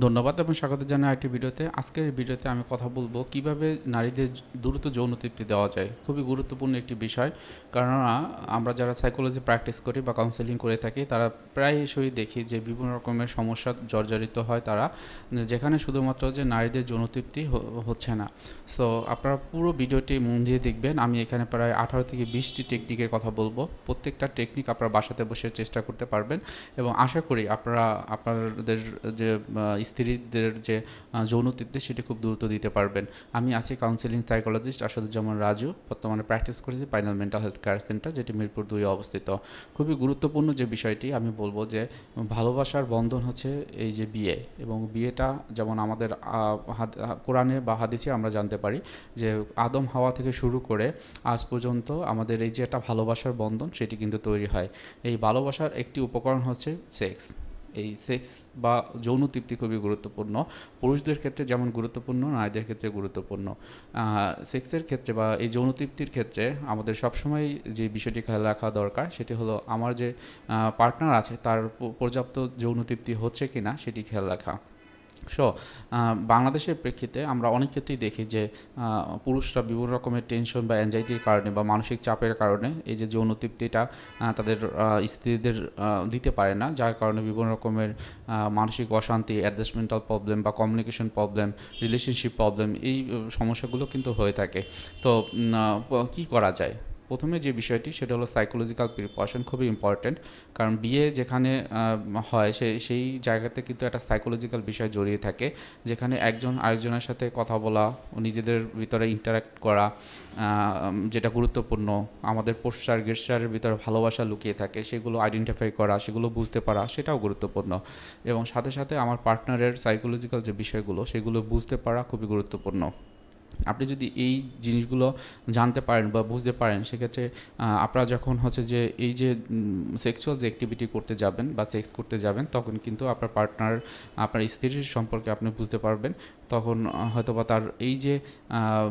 ধন্যবাদ এবং স্বাগত জানাই আরেকটি ভিডিওতে। আজকের এই ভিডিওতে আমি কথা বলবো কিভাবে নারীদের দ্রুত যৌন তৃপ্তি দেওয়া যায়। খুবই গুরুত্বপূর্ণ একটি বিষয়। কেননা আমরা যারা সাইকোলজি প্র্যাকটিস করি বা কাউন্সেলিং করে থাকি তারা প্রায়শই দেখি যে বিভিন্ন রকমের সমস্যা জর্জরিত হয় তারা, যেখানে শুধুমাত্র যে নারীদের যৌন তৃপ্তি হচ্ছে না। সো আপনারা পুরো ভিডিওটি মন দিয়ে দেখবেন। আমি এখানে প্রায় 18 থেকে 20টি টেকনিকের কথা বলবো। প্রত্যেকটা টেকনিক আপনারা বাসাতে বসে চেষ্টা করতে পারবেন এবং আশা করি আপনারা আপনাদের যে স্ত্রীদের যে যৌন তৃপ্তি সেটি খুব দ্রুত দিতে পারবেন। আমি আছি কাউন্সিলিং সাইকোলজিস্ট আসাদুজ্জামান রাজু, বর্তমানে প্র্যাকটিস করেছি পাইনাল মেন্টাল হেলথ কেয়ার সেন্টার, যেটি মিরপুর 2 অবস্থিত। খুবই গুরুত্বপূর্ণ যে বিষয়টি আমি বলবো যে ভালোবাসার বন্ধন হচ্ছে এই যে বিয়ে, এবং বিয়েটা যেমন আমাদের কোরআনে বা হাদিসে আমরা জানতে পারি যে আদম হাওয়া থেকে শুরু করে আজ পর্যন্ত আমাদের এই যে একটা ভালোবাসার বন্ধন সেটি কিন্তু তৈরি হয়। এই ভালোবাসার একটি উপকরণ হচ্ছে সেক্স। এই সেক্স বা যৌন তৃপ্তি খুবই গুরুত্বপূর্ণ, পুরুষদের ক্ষেত্রে যেমন গুরুত্বপূর্ণ নারীদের ক্ষেত্রে গুরুত্বপূর্ণ। সেক্সের ক্ষেত্রে বা এই যৌন তৃপ্তির ক্ষেত্রে আমাদের সবসময় যে বিষয়টি খেয়াল রাখা দরকার সেটি হলো আমার যে পার্টনার আছে তার পর্যাপ্ত যৌন তৃপ্তি হচ্ছে কি না সেটি খেয়াল রাখা। সো বাংলাদেশের প্রেক্ষিতে আমরা অনেক ক্ষেত্রেই দেখি যে পুরুষরা বিভিন্ন রকমের টেনশন বা অ্যাংজাইটির কারণে বা মানসিক চাপের কারণে এই যে যৌন তৃপ্তিটা তাদের স্ত্রীদের দিতে পারে না, যার কারণে বিভিন্ন রকমের মানসিক অশান্তি, অ্যাডজাস্টমেন্টাল প্রবলেম বা কমিউনিকেশন প্রবলেম, রিলেশনশিপ প্রবলেম, এই সমস্যাগুলো কিন্তু হয়ে থাকে। তো কী করা যায়? প্রথমে যে বিষয়টি সেটা হলো সাইকোলজিক্যাল প্রিপারেশন, খুবই ইম্পর্ট্যান্ট। কারণ বিয়ে যেখানে হয় সেই জায়গাতে কিন্তু একটা সাইকোলজিক্যাল বিষয় জড়িয়ে থাকে, যেখানে একজন আরেকজনের সাথে কথা বলা, নিজেদের ভিতরে ইন্টারাক্ট করা, যেটা গুরুত্বপূর্ণ। আমাদের পোস্টার গেস্টারের ভিতরে ভালোবাসা লুকিয়ে থাকে, সেগুলো আইডেন্টিফাই করা, সেগুলো বুঝতে পারা, সেটাও গুরুত্বপূর্ণ। এবং সাথে সাথে আমার পার্টনারের সাইকোলজিক্যাল যে বিষয়গুলো সেগুলো বুঝতে পারা খুবই গুরুত্বপূর্ণ। আপনি যদি এই জিনিসগুলো জানতে পারেন বা বুঝতে পারেন, সেক্ষেত্রে আপনারা যখন হচ্ছে যে এই যে সেক্সুয়াল যে অ্যাক্টিভিটি করতে যাবেন বা সেক্স করতে যাবেন, তখন কিন্তু আপনার পার্টনার, আপনার স্ত্রীর সম্পর্কে আপনি বুঝতে পারবেন। তখন হয়তোবা তার এই যে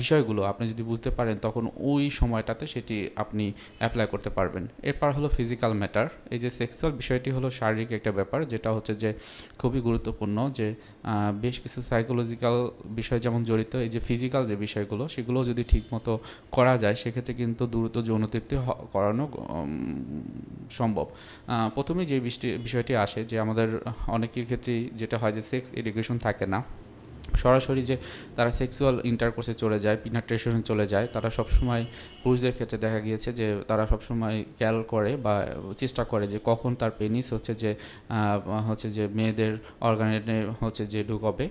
বিষয়গুলো আপনি যদি বুঝতে পারেন, তখন ওই সময়টাতে সেটি আপনি অ্যাপ্লাই করতে পারবেন। এরপর হলো ফিজিক্যাল ম্যাটার। এই যে সেক্সুয়াল বিষয়টি হলো শারীরিক একটা ব্যাপার, যেটা হচ্ছে যে খুবই গুরুত্বপূর্ণ। যে বেশ কিছু সাইকোলজিক্যাল বিষয় যেমন জড়িত, এই যে ফিজিক্যাল যে বিষয়গুলো সেগুলো যদি ঠিকমতো করা যায়, সেক্ষেত্রে কিন্তু দ্রুত যৌন তৃপ্তি করানো সম্ভব। প্রথমে যে বিষয়টি আসে যে আমাদের অনেকের ক্ষেত্রেই যেটা হয় যে সেক্স এডুকেশন থাকে না, সরাসরি যে তারা সেক্সুয়াল ইন্টারকোর্সে চলে যায়, পিনাট্রেশনে চলে যায়। তারা সবসময় পুরুষদের ক্ষেত্রে দেখা গিয়েছে যে তারা সবসময় খেয়াল করে বা চেষ্টা করে যে কখন তার পেনিস হচ্ছে যে মেয়েদের অর্গানে হচ্ছে যে ঢুকবে,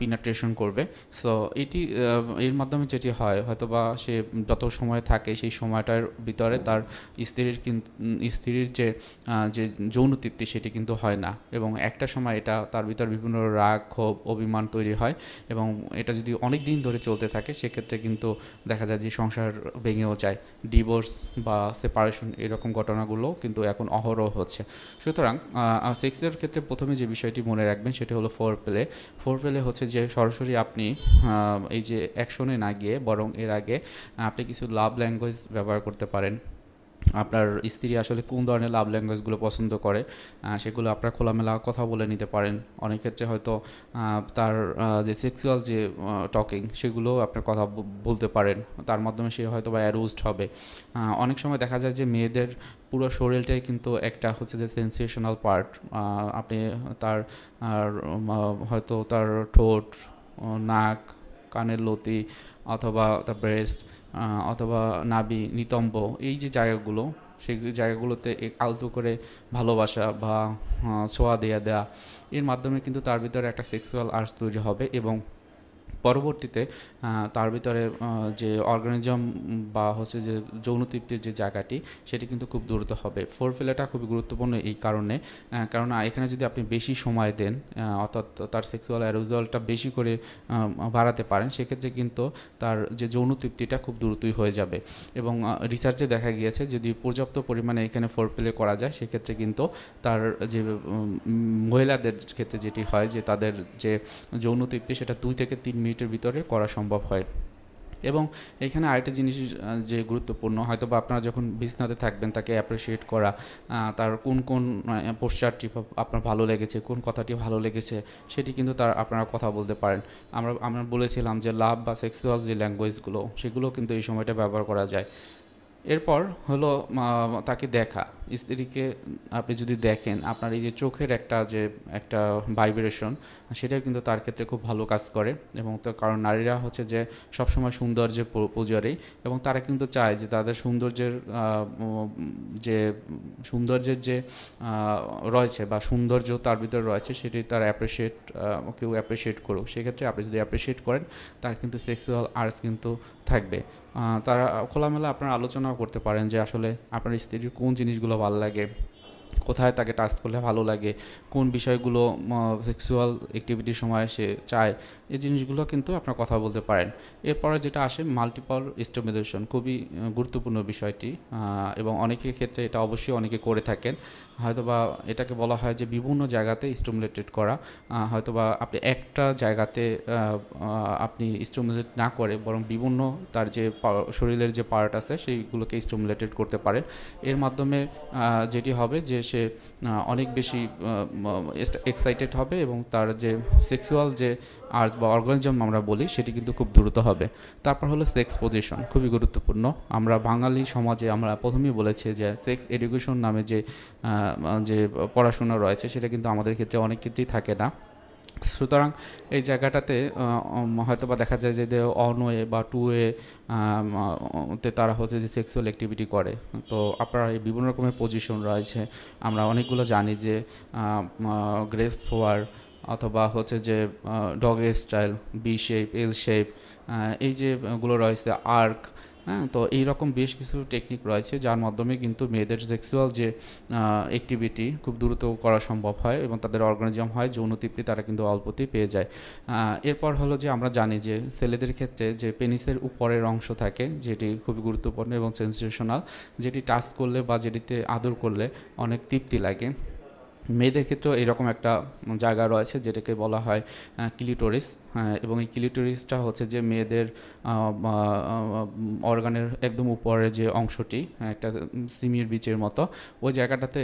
পিনাট্রেশন করবে। সো এটি এর মাধ্যমে যেটি হয়, হয়তোবা সে যত সময় থাকে সেই সময়টার ভিতরে তার স্ত্রীর যে যে যৌন তৃপ্তি সেটি কিন্তু হয় না, এবং একটা সময় এটা তার ভিতর বিভিন্ন রাগ, ক্ষোভ, অভিমান তৈরি হয়। এবং এটা যদি অনেক দিন ধরে চলতে থাকে, সেক্ষেত্রে কিন্তু দেখা যায় যে সংসার ভেঙেও যায়, ডিভোর্স বা সেপারেশন, এরকম ঘটনাগুলো কিন্তু এখন অহরহ হচ্ছে। সুতরাং সেক্সের ক্ষেত্রে প্রথমে যে বিষয়টি মনে রাখবেন সেটি হলো ফোর প্লে। ফোর প্লে হচ্ছে যে সরাসরি আপনি এই যে অ্যাকশনে না গিয়ে বরং এর আগে আপনি কিছু লাভ ল্যাঙ্গুয়েজ ব্যবহার করতে পারেন। আপনার স্ত্রী আসলে কোন ধরনের লাভ ল্যাঙ্গুয়েজগুলো পছন্দ করে সেগুলো আপনারা খোলামেলা কথা বলে নিতে পারেন। অনেক ক্ষেত্রে হয়তো তার যে সেক্সুয়াল যে টকিং সেগুলোও আপনার কথা বলতে পারেন, তার মাধ্যমে সে হয়তো বা অ্যারোজড হবে। অনেক সময় দেখা যায় যে মেয়েদের পুরো শরীরটাই কিন্তু একটা হচ্ছে যে সেন্সেশনাল পার্ট। আপনি তার হয়তো তার ঠোঁট, নাক, কানের লতি, অথবা তার ব্রেস্ট, অথবা নাভি, নিতম্ব, এই যে জায়গাগুলো, সেই জায়গাগুলোতে আলতো করে ভালোবাসা বা ছোঁয়া দেয়া দেয়া, এর মাধ্যমে কিন্তু তার ভিতরে একটা সেক্সুয়াল আর্জ তৈরি হবে। এবং পরবর্তীতে তার ভিতরে যে অর্গানিজম বা হচ্ছে যে যৌন তৃপ্তির যে জায়গাটি সেটি কিন্তু খুব দ্রুত হবে। ফোর প্লেটা খুবই গুরুত্বপূর্ণ এই কারণে, কারণ এখানে যদি আপনি বেশি সময় দেন, অর্থাৎ তার সেক্সুয়াল অ্যারোজালটা বেশি করে বাড়াতে পারেন, সেক্ষেত্রে কিন্তু তার যে যৌন তৃপ্তিটা খুব দ্রুতই হয়ে যাবে। এবং রিসার্চে দেখা গিয়েছে যদি পর্যাপ্ত পরিমাণে এখানে ফোর প্লে করা যায়, সেক্ষেত্রে কিন্তু তার যে মহিলাদের ক্ষেত্রে যেটি হয় যে তাদের যে যৌন তৃপ্তি সেটা 2 থেকে 3 মিনিটের ভিতরে করা সম্ভব হয়। এবং এখানে আরেকটা জিনিস যে গুরুত্বপূর্ণ, হয়তো বা আপনারা যখন বিছনাতে থাকবেন তাকে অ্যাপ্রিসিয়েট করা, তার কোন কোন পোশ্চারটি আপনার ভালো লেগেছে, কোন কথাটি ভালো লেগেছে, সেটি কিন্তু তার আপনারা কথা বলতে পারেন। আমরা বলেছিলাম যে লাভ বা সেক্সুয়াল যে ল্যাঙ্গুয়েজগুলো সেগুলো কিন্তু এই সময়টা ব্যবহার করা যায়। এরপর হলো তাকে দেখা। স্ত্রীকে আপনি যদি দেখেন, আপনার এই যে চোখের একটা ভাইব্রেশন, সেটাও কিন্তু তার ক্ষেত্রে খুব ভালো কাজ করে। এবং তো কারণ নারীরা হচ্ছে যে সবসময় সৌন্দর্যের পূজারী, এবং তারা কিন্তু চায় যে তাদের যে সৌন্দর্যের যে রয়েছে বা সৌন্দর্য তার ভিতরে রয়েছে, সেটি তার কেউ অ্যাপ্রিসিয়েট করুক। সেক্ষেত্রে আপনি যদি অ্যাপ্রিসিয়েট করেন, তার কিন্তু সেক্সুয়াল আর্টস কিন্তু থাকবে। তারা খোলামেলা আপনারা আলোচনাও করতে পারেন যে আসলে আপনার স্ত্রীর কোন জিনিসগুলো ভালো লাগে, কোথায় তাকে টাচ করলে ভালো লাগে, কোন বিষয়গুলো সেক্সুয়াল অ্যাক্টিভিটির সময় সে চায়, এই জিনিসগুলো কিন্তু আপনার কথা বলতে পারেন। এরপরে যেটা আসে মাল্টিপল স্টিমুলেশন, খুবই গুরুত্বপূর্ণ বিষয়টি, এবং অনেকের ক্ষেত্রে এটা অবশ্যই অনেকে করে থাকেন। হয়তোবা এটাকে বলা হয় যে বিভিন্ন জায়গাতে স্টিমুলেটেড করা। হয়তোবা আপনি একটা জায়গাতে আপনি স্টিমুলেট না করে বরং বিভিন্ন তার যে শরীরের যে পার্ট আছে সেইগুলোকে স্টিমুলেটেড করতে পারেন। এর মাধ্যমে যেটি হবে যে সে অনেক বেশি এক্সাইটেড হবে, এবং তার যে সেক্সুয়াল যে আর্জ বা অর্গানিজম আমরা বলি সেটি কিন্তু খুব দ্রুত হবে। তারপর হলো সেক্স পজিশন, খুবই গুরুত্বপূর্ণ। আমরা বাঙালি সমাজে আমরা প্রথমেই বলেছি যে সেক্স এডুকেশন নামে যে পড়াশোনা রয়েছে সেটা কিন্তু আমাদের ক্ষেত্রে অনেক ক্ষেত্রেই থাকে না। সুতরাং এই জায়গাটাতে হয়তো বা দেখা যায় যে অন ওয়ে বা টু ওয়ে তে তারা হচ্ছে যে সেক্সুয়াল অ্যাক্টিভিটি করে। তো আপনার এই বিভিন্ন রকমের পজিশন রয়েছে, আমরা অনেকগুলো জানি যে গ্রেস ফোয়ার, অথবা হচ্ছে যে dog style, B shape, L shape, এই যেগুলো রয়েছে আর্ক। হ্যাঁ, তো এইরকম বেশ কিছু টেকনিক রয়েছে যার মাধ্যমে কিন্তু মেয়েদের সেক্সুয়াল যে অ্যাক্টিভিটি খুব দ্রুত করা সম্ভব হয়, এবং তাদের অর্গানিজম হয় যৌন তৃপ্তি তারা কিন্তু অল্পতেই পেয়ে যায়। এরপর হলো যে আমরা জানি যে ছেলেদের ক্ষেত্রে যে পেনিসের উপরের অংশ থাকে, যেটি খুবই গুরুত্বপূর্ণ এবং সেন্সেশনাল, যেটি টাচ করলে বা যেটিতে আদর করলে অনেক তৃপ্তি লাগে। মেয়েদের ক্ষেত্রেও এরকম একটা জায়গা রয়েছে যেটাকে বলা হয় ক্লিটোরিস। এবং এই ক্লিটোরিসটা হচ্ছে যে মেয়েদের অর্গানের একদম উপরে যে অংশটি, একটা সিমির বিচের মতো, ওই জায়গাটাতে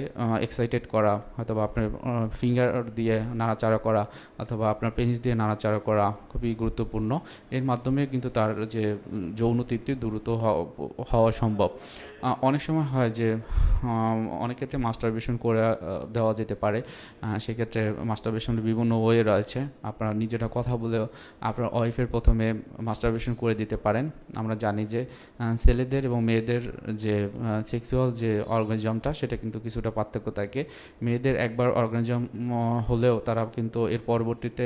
এক্সাইটেড করা, হয়তো বা আপনার ফিঙ্গার দিয়ে নাড়াচাড়া করা অথবা আপনার পেনিস দিয়ে নাড়াচাড়া করা খুবই গুরুত্বপূর্ণ। এর মাধ্যমে কিন্তু তার যে যৌন তৃপ্তি দ্রুত হওয়া সম্ভব। অনেক সময় হয় যে অনেক ক্ষেত্রে মাস্টারবেশন করে দেওয়া যেতে পারে। সেক্ষেত্রে মাস্টারবেশনের বিভিন্ন ওয়ে রয়েছে। আপনারা নিজেরা কথা বলেও আপনার ওয়াইফের প্রথমে মাস্টারবেশন করে দিতে পারেন। আমরা জানি যে ছেলেদের এবং মেয়েদের যে সেক্সুয়াল যে অর্গানিজমটা সেটা কিন্তু কিছুটা পার্থক্য থাকে। মেয়েদের একবার অর্গানিজম হলেও তারা কিন্তু এর পরবর্তীতে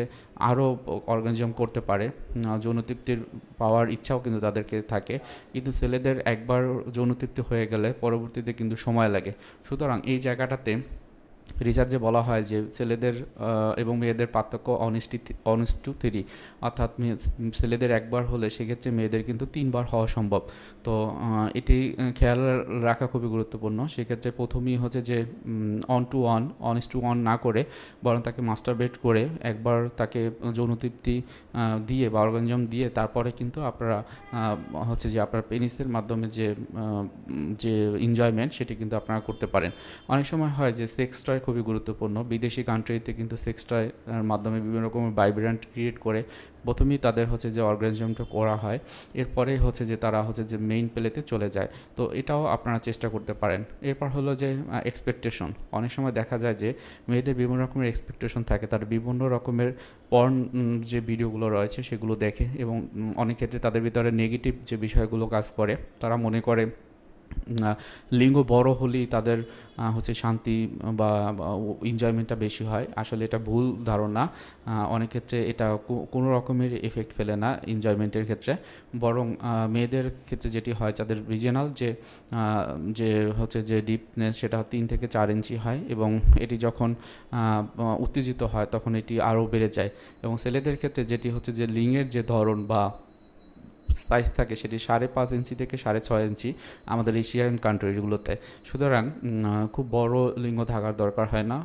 আরও অর্গানিজম করতে পারে, যৌন তৃপ্তির পাওয়ার ইচ্ছাও কিন্তু তাদেরকে থাকে। কিন্তু ছেলেদের একবার যৌন তৃপ্তি হয়ে গেলে পরবর্তীতে কিন্তু সময় লাগে। সুতরাং এই জায়গাটাতে রিসার্চে বলা হয় যে ছেলেদের এবং মেয়েদের পার্থক্য 1:3, অর্থাৎ ছেলেদের একবার হলে সেক্ষেত্রে মেয়েদের কিন্তু 3বার হওয়া সম্ভব। তো এটি খেয়াল রাখা খুবই গুরুত্বপূর্ণ। সেক্ষেত্রে প্রথমেই হচ্ছে যে 1:1 না করে বরং তাকে মাস্টারবেট করে একবার তাকে যৌন তৃপ্তি দিয়ে বা অর্গানিজম দিয়ে তারপরে কিন্তু আপনারা হচ্ছে যে আপনার পেনিসের মাধ্যমে যে এনজয়মেন্ট সেটি কিন্তু আপনারা করতে পারেন। অনেক সময় হয় যে সেক্স টয় খুবই গুরুত্বপূর্ণ। বিদেশি কান্ট্রিতে কিন্তু সেক্স টয় মাধ্যমে বিভিন্ন রকমের ভাইব্রেন্ট ক্রিয়েট করে প্রথমেই তাদের হচ্ছে যে অর্গানিজমটা করা হয়, এরপরে হচ্ছে যে তারা হচ্ছে যে মেইন প্লেতে চলে যায়। তো এটাও আপনারা চেষ্টা করতে পারেন। এরপর হলো যে এক্সপেকটেশন। অনেক সময় দেখা যায় যে মেয়েদের বিভিন্ন রকমের এক্সপেকটেশন থাকে, তারা বিভিন্ন রকমের পর্ন যে ভিডিওগুলো রয়েছে সেগুলো দেখে, এবং অনেক ক্ষেত্রে তাদের ভিতরে নেগেটিভ যে বিষয়গুলো কাজ করে। তারা মনে করে লিঙ্গ বড় হলেই তাদের হচ্ছে শান্তি বা এনজয়মেন্টটা বেশি হয়। আসলে এটা ভুল ধারণা। অনেক ক্ষেত্রে এটা কোনো রকমের এফেক্ট ফেলে না এনজয়মেন্টের ক্ষেত্রে, বরং মেয়েদের ক্ষেত্রে যেটি হয় যাদের রিজিনাল যে হচ্ছে যে ডিপনেস সেটা 3 থেকে 4 ইঞ্চি হয়, এবং এটি যখন উত্তেজিত হয় তখন এটি আরও বেড়ে যায়। এবং ছেলেদের ক্ষেত্রে যেটি হচ্ছে যে লিঙ্গের যে ধরন বা সাইজ থাকে সেটি 5.5 ইঞ্চি থেকে 6.5 ইঞ্চি আমাদের এশিয়ান কান্ট্রিগুলোতে। সুতরাং খুব বড় লিঙ্গ থাকার দরকার হয় না।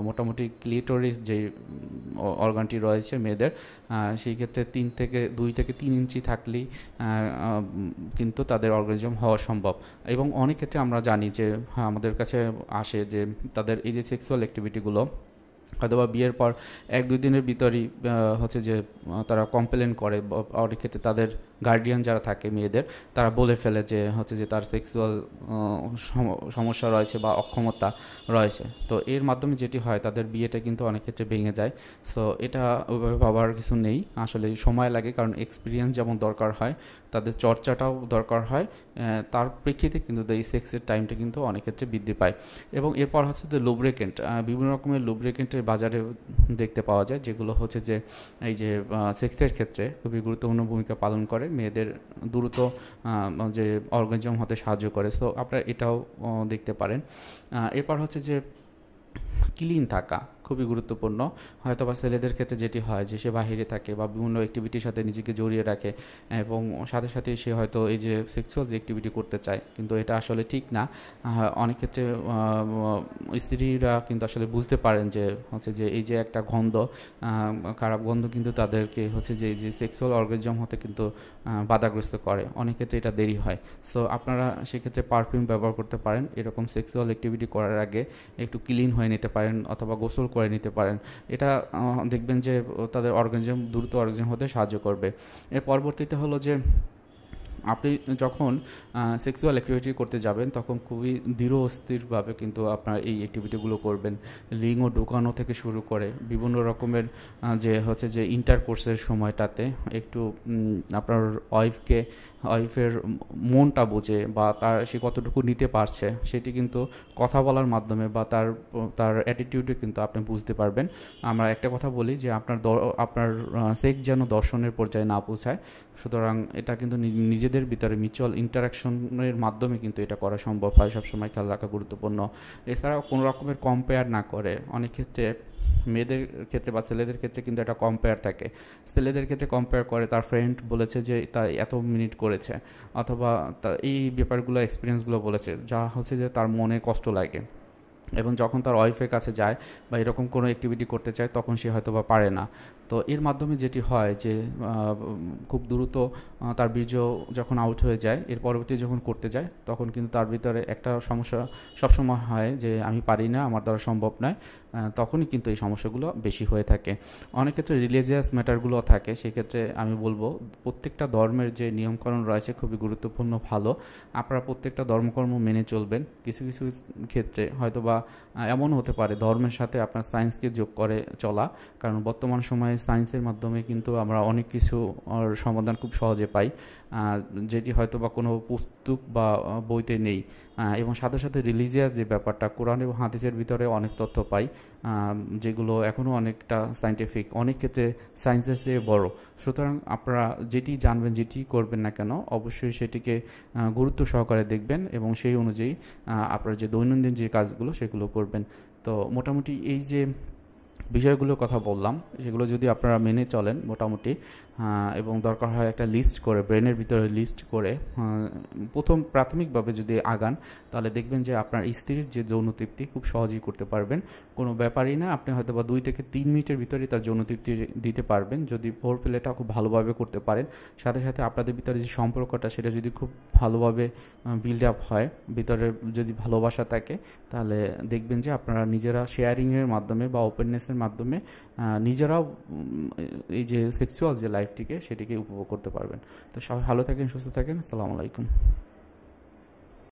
মোটামুটি ক্লিটোরিস যে অর্গানটি রয়েছে মেয়েদের, সেই ক্ষেত্রে 2 থেকে 3 ইঞ্চি থাকলেই কিন্তু তাদের অর্গানিজম হওয়া সম্ভব। এবং অনেক ক্ষেত্রে আমরা জানি যে আমাদের কাছে আসে যে তাদের এই যে সেক্সুয়াল অ্যাক্টিভিটিগুলো অথবা বিয়ের পর 1-2 দিনের ভিতরই হচ্ছে যে তারা কমপ্লেন করে। অনেক ক্ষেত্রে তাদের গার্ডিয়ান যারা থাকে মেয়েদের, তারা বলে ফেলে যে হচ্ছে যে তার সেক্সুয়াল সমস্যা রয়েছে বা অক্ষমতা রয়েছে। তো এর মাধ্যমে যেটি হয় তাদের বিয়েটা কিন্তু অনেক ক্ষেত্রে ভেঙে যায়। সো এটা ওইভাবে ভাবার কিছু নেই, আসলে সময় লাগে, কারণ এক্সপিরিয়েন্স যেমন দরকার হয় তাদের চর্চাটাও দরকার হয়। তার প্রেক্ষিতে কিন্তু এই সেক্সের টাইমটা কিন্তু অনেক ক্ষেত্রে বৃদ্ধি পায়। এবং এরপর হচ্ছে যে লুব্রিকেন্ট, বিভিন্ন রকমের লুব্রিকেন্টের বাজারে দেখতে পাওয়া যায়, যেগুলো হচ্ছে যে এই যে সেক্সের ক্ষেত্রে খুবই গুরুত্বপূর্ণ ভূমিকা পালন করে, মেয়েদের দ্রুত যে অর্গানিজম হতে সাহায্য করে। সো আপনারা এটাও দেখতে পারেন। এরপর হচ্ছে যে ক্লিন থাকা খুবই গুরুত্বপূর্ণ। হয়তো বা ছেলেদের ক্ষেত্রে যেটি হয় যে সে বাহিরে থাকে বা বিভিন্ন অ্যাক্টিভিটির সাথে নিজেকে জড়িয়ে রাখে এবং সাথে সাথে সে হয়তো এই যে সেক্সুয়াল যে অ্যাক্টিভিটি করতে চায়, কিন্তু এটা আসলে ঠিক না। অনেক ক্ষেত্রে স্ত্রীরা কিন্তু আসলে বুঝতে পারেন যে হচ্ছে যে এই যে একটা গন্ধ, খারাপ গন্ধ কিন্তু তাদেরকে হচ্ছে যে এই যে সেক্সুয়াল অর্গানিজম হতে কিন্তু বাধাগ্রস্ত করে। অনেক ক্ষেত্রে এটা দেরি হয়। সো আপনারা সেক্ষেত্রে পারফিউম ব্যবহার করতে পারেন। এরকম সেক্সুয়াল অ্যাক্টিভিটি করার আগে একটু ক্লিন হয়ে নিতে পারেন অথবা গোসল করে নিতে পারেন। এটা দেখবেন যে তাদের দ্রুত অর্গানিজম হতে সাহায্য করবে। এর পরবর্তীতে হলো যে আপনি যখন সেক্সুয়াল অ্যাক্টিভিটি করতে যাবেন তখন খুবই দৃঢ় স্থিরভাবে কিন্তু আপনার এই অ্যাক্টিভিটিগুলো করবেন। লিঙ্গ ঢোকানো থেকে শুরু করে বিভিন্ন রকমের যে হচ্ছে যে ইন্টারকোর্সের সময়টাতে একটু আপনার ওয়াইফের মনটা বুঝে বা সে কতটুকু নিতে পারছে সেটি কিন্তু কথা বলার মাধ্যমে বা তার অ্যাটিটিউডে কিন্তু আপনি বুঝতে পারবেন। আমরা একটা কথা বলি যে আপনার সেক্স যেন দর্শনের পর্যায়ে না পৌঁছায়। সুতরাং এটা কিন্তু নিজেদের ভিতরে মিউচুয়াল ইন্টারাকশনের মাধ্যমে কিন্তু এটা করা সম্ভব হয়, সবসময় খেয়াল রাখা গুরুত্বপূর্ণ। এছাড়াও কোনো রকমের কম্পেয়ার না করে, অনেক ক্ষেত্রে মেয়েদের ক্ষেত্রে বা ছেলেদের ক্ষেত্রে কিন্তু একটা কম্পেয়ার থাকে। ছেলেদের ক্ষেত্রে কম্পেয়ার করে তার ফ্রেন্ড বলেছে যে তার এত মিনিট করেছে অথবা এই ব্যাপারগুলো এক্সপিরিয়েন্সগুলো বলেছে, যা হচ্ছে যে তার মনে কষ্ট লাগে। এবং যখন তার ওয়াইফের কাছে যায় বা এরকম কোনো অ্যাক্টিভিটি করতে চায় তখন সে হয়তো বা পারে না। তো এর মাধ্যমে যেটি হয় যে খুব দ্রুত তার বীর্য যখন আউট হয়ে যায়, এর পরবর্তী যখন করতে যায় তখন কিন্তু তার ভিতরে একটা সমস্যা সবসময় হয় যে আমি পারি না, আমার দ্বারা সম্ভব নয়। তখনই কিন্তু এই সমস্যাগুলো বেশি হয়ে থাকে। অনেক ক্ষেত্রে রিলিজিয়াস ম্যাটারগুলো থাকে, সেক্ষেত্রে আমি বলবো প্রত্যেকটা ধর্মের যে নিয়মকানুন রয়েছে খুবই গুরুত্বপূর্ণ, ভালো। আপনারা প্রত্যেকটা ধর্মকর্ম মেনে চলবেন। কিছু কিছু ক্ষেত্রে হয়তো বা এমন হতে পারে ধর্মের সাথে আপনার সায়েন্সকে যোগ করে চলা, কারণ বর্তমান সময়ে সায়েন্সের মাধ্যমে কিন্তু আমরা অনেক কিছু সমাধান খুব সহজে পাই, যেটি হয়তো বা কোনো পুস্তক বা বইতে নেই। এবং সাথে সাথে রিলিজিয়াস যে ব্যাপারটা, কোরআন এবং হাদিসের ভিতরে অনেক তথ্য পাই যেগুলো এখনও অনেকটা সায়েন্টিফিক, অনেক ক্ষেত্রে সায়েন্সের চেয়ে বড়। সুতরাং আপনারা যেটি জানবেন, যেটি করবেন না কেন, অবশ্যই সেটিকে গুরুত্ব সহকারে দেখবেন এবং সেই অনুযায়ী আপনার যে দৈনন্দিন যে কাজগুলো সেগুলো করবেন। তো মোটামুটি এই যে বিষয়গুলোর কথা বললাম সেগুলো যদি আপনারা মেনে চলেন মোটামুটি, এবং দরকার হয় একটা লিস্ট করে, ব্রেনের ভিতরে লিস্ট করে প্রাথমিকভাবে যদি আগান, তাহলে দেখবেন যে আপনার স্ত্রীর যে যৌন তৃপ্তি খুব সহজেই করতে পারবেন। কোনো ব্যাপারই না, আপনি হয়তো বা 2 থেকে 3 মিনিটের ভিতরে তার যৌন তৃপ্তি দিতে পারবেন যদি ফোর প্লেটা খুব ভালোভাবে করতে পারেন। সাথে সাথে আপনাদের ভিতরে যে সম্পর্কটা সেটা যদি খুব ভালোভাবে বিল্ড আপ হয়, ভিতরে যদি ভালোবাসা থাকে, তাহলে দেখবেন যে আপনারা নিজেরা শেয়ারিংয়ের মাধ্যমে বা ওপেননেসের মাধ্যমে নিজেরাও এই যে সেক্সুয়াল যে লাইফটিকে সেটিকে উপভোগ করতে পারবেন। তো সবাই ভালো থাকেন, সুস্থ থাকেন। আসসালামু আলাইকুম।